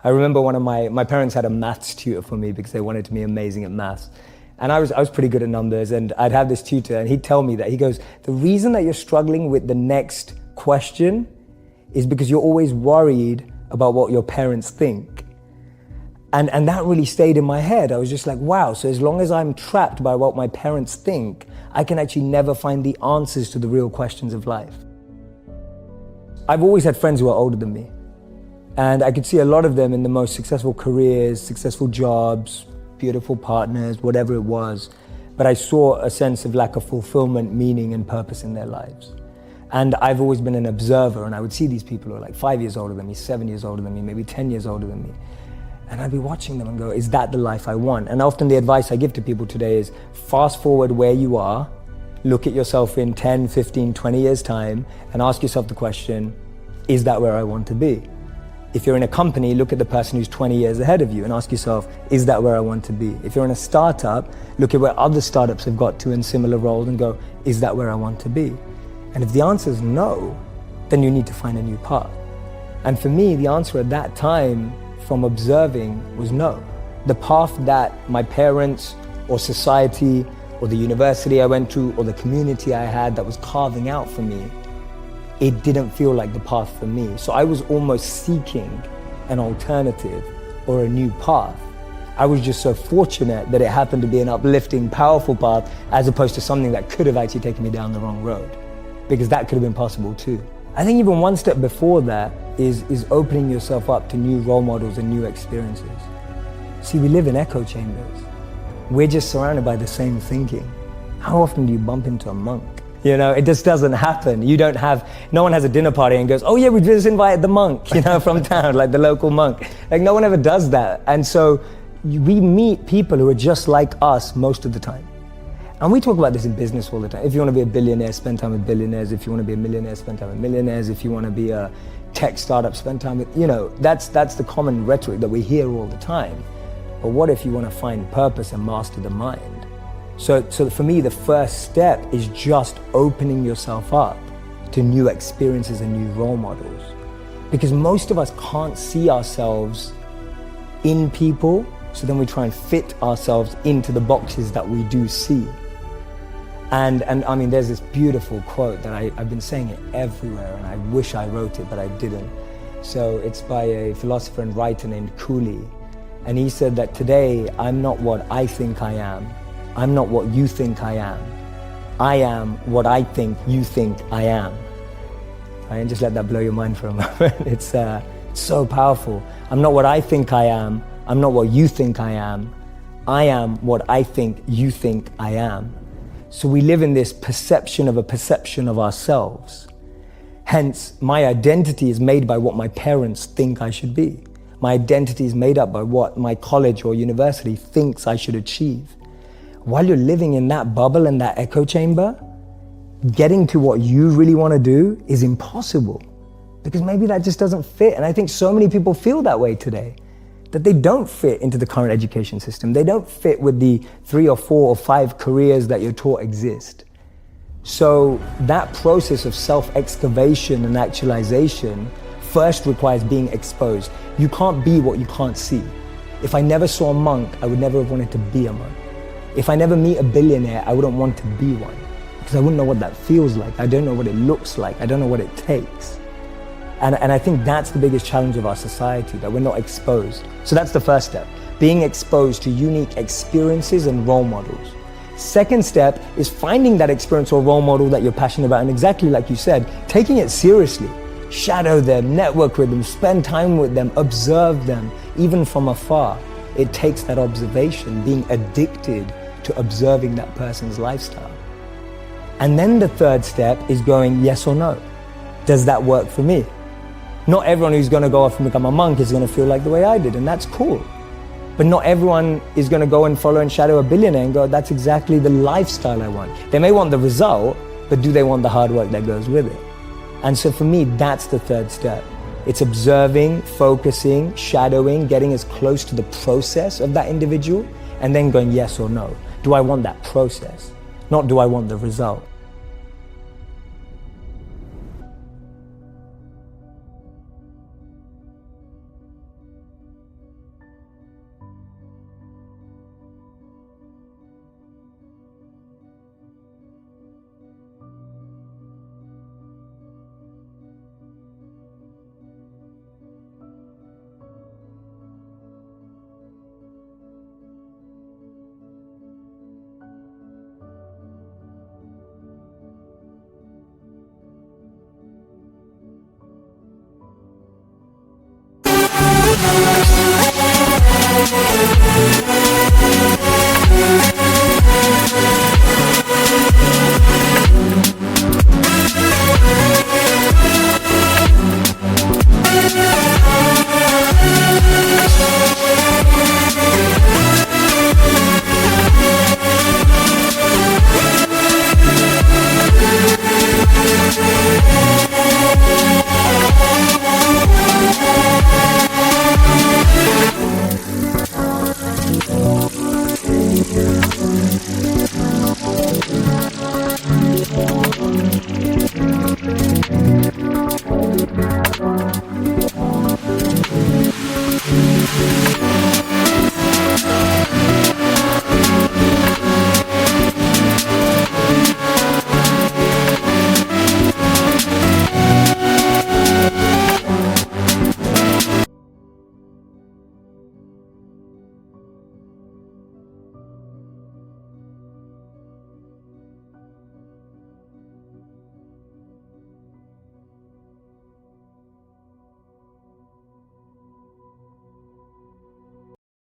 I remember one of my parents had a maths tutor for me because they wanted to be amazing at maths. And I was pretty good at numbers, and I'd have this tutor and he'd tell me that, he goes, the reason that you're struggling with the next question is because you're always worried about what your parents think. And that really stayed in my head. I was just like, wow, so as long as I'm trapped by what my parents think, I can actually never find the answers to the real questions of life. I've always had friends who are older than me. And I could see a lot of them in the most successful careers, successful jobs, beautiful partners, whatever it was. But I saw a sense of lack of fulfillment, meaning, and purpose in their lives. And I've always been an observer, and I would see these people who are like 5 years older than me, 7 years older than me, maybe 10 years older than me. And I'd be watching them and go, is that the life I want? And often the advice I give to people today is fast forward where you are, look at yourself in 10, 15, 20 years time, and ask yourself the question, is that where I want to be? If you're in a company, look at the person who's 20 years ahead of you and ask yourself, is that where I want to be? If you're in a startup, look at where other startups have got to in similar roles and go, is that where I want to be? And if the answer is no, then you need to find a new path. And for me, the answer at that time from observing was no. The path that my parents or society or the university I went to or the community I had that was carving out for me, it didn't feel like the path for me. So I was almost seeking an alternative or a new path. I was just so fortunate that it happened to be an uplifting, powerful path as opposed to something that could have actually taken me down the wrong road, because that could have been possible too. I think even one step before that is opening yourself up to new role models and new experiences. See, we live in echo chambers. We're just surrounded by the same thinking. How often do you bump into a monk? You know, it just doesn't happen. No one has a dinner party and goes, oh yeah, we just invited the monk, from town, like the local monk. Like no one ever does that. And so we meet people who are just like us most of the time. And we talk about this in business all the time. If you want to be a billionaire, spend time with billionaires. If you want to be a millionaire, spend time with millionaires. If you want to be a tech startup, spend time with, that's the common rhetoric that we hear all the time. But what if you want to find purpose and master the mind? So for me, the first step is just opening yourself up to new experiences and new role models. Because most of us can't see ourselves in people, so then we try and fit ourselves into the boxes that we do see. And I mean, there's this beautiful quote that I've been saying it everywhere, and I wish I wrote it, but I didn't. So it's by a philosopher and writer named Cooley. And he said that today, I'm not what I think I am. I'm not what you think I am. I am what I think you think I am. Right? And just let that blow your mind for a moment. It's so powerful. I'm not what I think I am. I'm not what you think I am. I am what I think you think I am. So we live in this perception of a perception of ourselves. Hence, my identity is made by what my parents think I should be. My identity is made up by what my college or university thinks I should achieve. While you're living in that bubble and that echo chamber, getting to what you really want to do is impossible, because maybe that just doesn't fit. And I think so many people feel that way today, that they don't fit into the current education system. They don't fit with the 3 or 4 or 5 careers that you're taught exist. So that process of self-excavation and actualization first requires being exposed. You can't be what you can't see. If I never saw a monk, I would never have wanted to be a monk. If I never meet a billionaire, I wouldn't want to be one, because I wouldn't know what that feels like. I don't know what it looks like. I don't know what it takes. And I think that's the biggest challenge of our society, that we're not exposed. So that's the first step, being exposed to unique experiences and role models. Second step is finding that experience or role model that you're passionate about, and exactly like you said, taking it seriously. Shadow them, network with them, spend time with them, observe them, even from afar. It takes that observation, being addicted to observing that person's lifestyle. And then the third step is going yes or no. Does that work for me? Not everyone who's going to go off and become a monk is going to feel like the way I did, and that's cool. But not everyone is going to go and follow and shadow a billionaire and go, that's exactly the lifestyle I want. They may want the result, but do they want the hard work that goes with it? And so for me, that's the third step. It's observing, focusing, shadowing, getting as close to the process of that individual, and then going yes or no. Do I want that process? Not do I want the result?